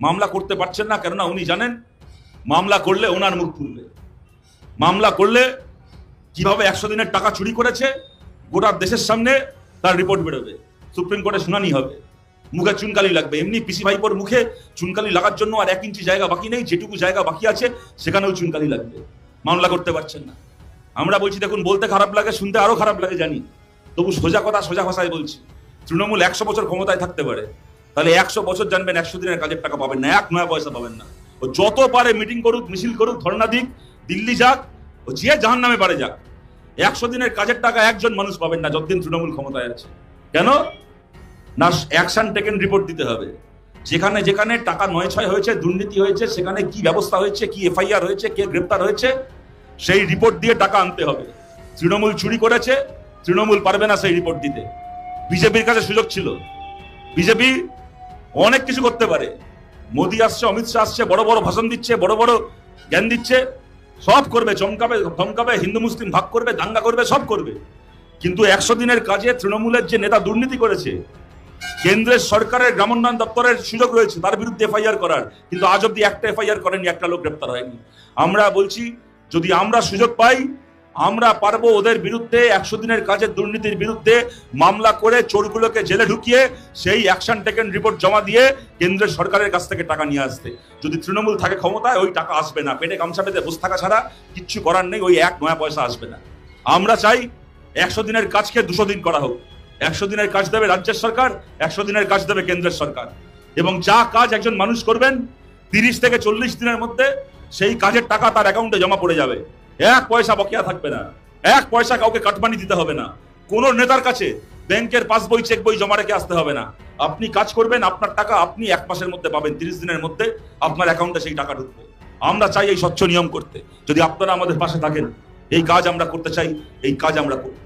মামলা করতে পারছেন না, কেননা উনি জানেন মামলা করলে ওনার মুখ খুলবে। মামলা করলে কিভাবে 100 দিনের টাকা চুরি করেছে গোটা দেশের সামনে তার রিপোর্ট বেরোবে, সুপ্রিম কোর্টে শুনানি হবে, মুখে চুনকালি লাগবে। এমনি পিসি ভাইপোর মুখে চুনকালি লাগার জন্য আর 1 ইঞ্চি জায়গা বাকি নেই, যেটুকু জায়গা বাকি আছে সেখানেও চুনকালি লাগবে। মামলা করতে পারছেন না। আমরা বলছি দেখুন, বলতে খারাপ লাগে, শুনতে আরো খারাপ লাগে জানি, তবু সোজা কথা সোজা ভাষায় বলছি। তৃণমূল 100 বছর ক্ষমতায় থাকতে পারে, তাহলে 100 বছর জানবেন 100 দিনের কাজের টাকা পাবেন না, 1 নয়া পয়সা পাবেন না। ও যত পারে মিটিং করুক, মিছিল করুক, ধর্ণা দিক, দিল্লি যাক, ও যে জাহান্নামে পারে যাক, 100 দিনের কাজের টাকা একজন মানুষ পাবেন না যতদিন তৃণমূল ক্ষমতায় আছে। কেন না? অ্যাকশন টেকেন রিপোর্ট দিতে হবে। যেখানে যেখানে টাকা নয়-ছয় হয়েছে, দুর্নীতি হয়েছে, সেখানে কি ব্যবস্থা হয়েছে, কি এফআইআর হয়েছে, কে গ্রেপ্তার হয়েছে, সেই রিপোর্ট দিয়ে টাকা আনতে হবে। তৃণমূল চুরি করেছে, তৃণমূল পারবে না সেই রিপোর্ট দিতে। বিজেপির কাছে সুযোগ ছিল, বিজেপি অনেক কিছু করতে পারে। মোদী আসছে, অমিত শাহ আসছে, বড় বড় ভাষণ দিচ্ছে, বড় বড় জ্ঞান দিচ্ছে, সব করবে, চমকাবে ধমকাবে, হিন্দু মুসলিম ভাগ করবে, দাঙ্গা করবে, সব করবে। কিন্তু 100 দিনের কাজে তৃণমূলের যে নেতা দুর্নীতি করেছে, কেন্দ্রের সরকারের গ্রামোন্নয়ন দপ্তরের সুযোগ রয়েছে তার বিরুদ্ধে এফআইআর করার, কিন্তু আজ অব্দি একটা এফআইআর করেনি, একটা লোক গ্রেপ্তার হয়নি। আমরা বলছি যদি আমরা সুযোগ পাই, আমরা পারবো ওদের বিরুদ্ধে 100 দিনের কাজের দুর্নীতির বিরুদ্ধে মামলা করে চোরগুলোকে জেলে ঢুকিয়ে সেই অ্যাকশন টেকেন রিপোর্ট জমা দিয়ে কেন্দ্রের সরকারের কাছ থেকে টাকা নিয়ে আসতে। যদি তৃণমূল থাকে ক্ষমতায়, ওই টাকা আসবে না, পেটে গামছা বেঁধে বসে থাকা ছাড়া কিচ্ছু করার নেই, ওই 1 নয়া পয়সা আসবে না। আমরা চাই 100 দিনের কাজকে 200 দিন করা হোক। 100 দিনের কাজ দেবে রাজ্যের সরকার, 100 দিনের কাজ দেবে কেন্দ্রের সরকার, এবং যা কাজ একজন মানুষ করবেন 30 থেকে 40 দিনের মধ্যে সেই কাজের টাকা তার অ্যাকাউন্টে জমা পড়ে যাবে। 1 পয়সা বকেয়া থাকবে না, 1 পয়সা কাউকে কাটমানি দিতে হবে না, কোন নেতার কাছে ব্যাংকের পাসবই চেক বই জমা রেখে আসতে হবে না। আপনি কাজ করবেন, আপনার টাকা আপনি 1 মাসের মধ্যে পাবেন, 30 দিনের মধ্যে আপনার অ্যাকাউন্টে সেই টাকা ঢুকবে। আমরা চাই এই স্বচ্ছ নিয়ম করতে। যদি আপনারা আমাদের পাশে থাকেন, এই কাজ আমরা করতে চাই, এই কাজ আমরা করব।